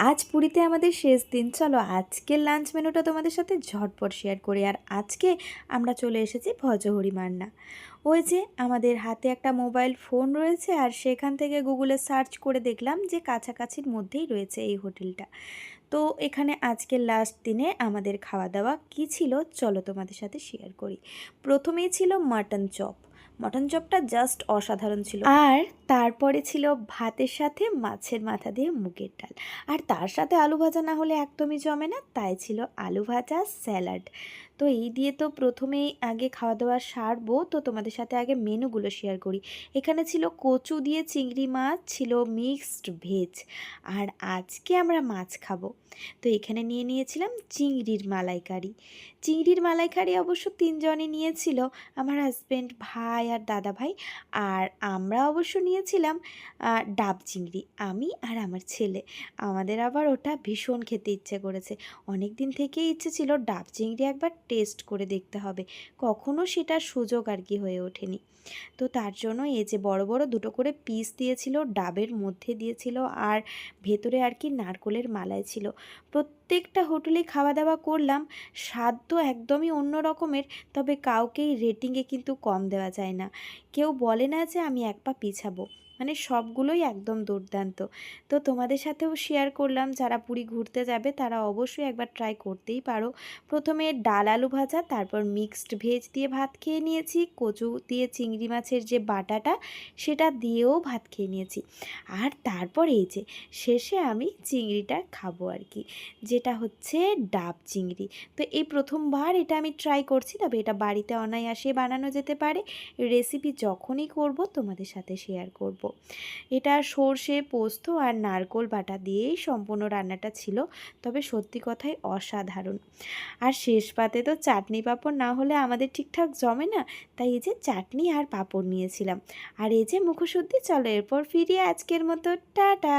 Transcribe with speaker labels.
Speaker 1: আজ পুরীতে আমাদের শেষ দিন। চলো আজকের লাঞ্চ মেনুটা তোমাদের সাথে ঝটপট শেয়ার করি। আর আজকে আমরা চলে এসেছি ভজহরি মান্না। ওই যে আমাদের হাতে একটা মোবাইল ফোন রয়েছে, আর সেখান থেকে গুগলে সার্চ করে দেখলাম যে কাছাকাছির মধ্যেই রয়েছে এই হোটেলটা। তো এখানে আজকের লাস্ট দিনে আমাদের খাওয়া দাওয়া কী ছিল চলো তোমাদের সাথে শেয়ার করি। প্রথমেই ছিল মাটন চপ। মটন চপটা জাস্ট অসাধারণ ছিল। আর তারপরে ছিল ভাতের সাথে মাছের মাথা দিয়ে মুগের ডাল। আর তার সাথে আলু ভাজা না হলে একদমই জমে না, তাই ছিল আলু ভাজা, স্যালাড। তো এই দিয়ে তো প্রথমেই আগে খাওয়া দাওয়া সারবো, তো তোমাদের সাথে আগে মেনুগুলো শেয়ার করি। এখানে ছিল কচু দিয়ে চিংড়ি মাছ, ছিল মিক্সড ভেজ। আর আজকে আমরা মাছ খাবো, তো এখানে নিয়ে নিয়েছিলাম চিংড়ির মালাইকারি। চিংড়ির মালাইকারি অবশ্য তিনজনই নিয়েছিল, আমার হাজব্যান্ড, ভাই আর দাদা ভাই। আর আমরা অবশ্য নিয়েছিলাম ডাব চিংড়ি, আমি আর আমার ছেলে। আমাদের আবার ওটা ভীষণ খেতে ইচ্ছে করেছে। অনেক দিন থেকেই ইচ্ছে ছিল ডাব চিংড়ি একবার টেস্ট করে দেখতে হবে, কখনো সেটার সুযোগ আর কি হয়ে ওঠেনি। তো তার জন্য এই যে বড় বড় দুটো করে পিস দিয়েছিল, ডাবের মধ্যে দিয়েছিল, আর ভেতরে আর কি নারকোলের মালাই ছিল। প্রত্যেকটা হোটেলে খাওয়া দাওয়া করলাম, স্বাদ তো একদমই অন্য রকমের। তবে কাউকেই রেটিংয়ে কিন্তু কম দেওয়া যায় না। কেউ বলে না যে আমি এক পা পিছাবো, মানে সবগুলোই একদম দুর্দান্ত। তো তোমাদের সাথেও শেয়ার করলাম, যারা পুরী ঘুরতে যাবে তারা অবশ্যই একবার ট্রাই করতেই পারো। প্রথমে ডাল আলু ভাজা, তারপর মিক্সড ভেজ দিয়ে ভাত খেয়ে নিয়েছি, কচু দিয়ে চিংড়ি মাছের যে বাটাটা সেটা দিয়েও ভাত খেয়ে নিয়েছি। আর তারপর এই যে শেষে আমি চিংড়িটা খাবো আর কি, যেটা হচ্ছে ডাব চিংড়ি। তো এই প্রথমবার এটা আমি ট্রাই করছি, তবে এটা বাড়িতে অনায়াসে বানানো যেতে পারে। রেসিপি যখনই করব তোমাদের সাথে শেয়ার করব। এটা সর্ষে, পোস্ত আর নারকোল বাটা দিয়েই সম্পূর্ণ রান্নাটা ছিল, তবে সত্যি কথাই অসাধারণ। আর শেষ পাতে তো চাটনি পাঁপড় না হলে আমাদের ঠিকঠাক জমে না, তাই এই যে চাটনি আর পাঁপড় নিয়েছিলাম। আর এই যে মুখশুদ্ধি। চলো এরপর ফিরি, আজকের মতো টাটা।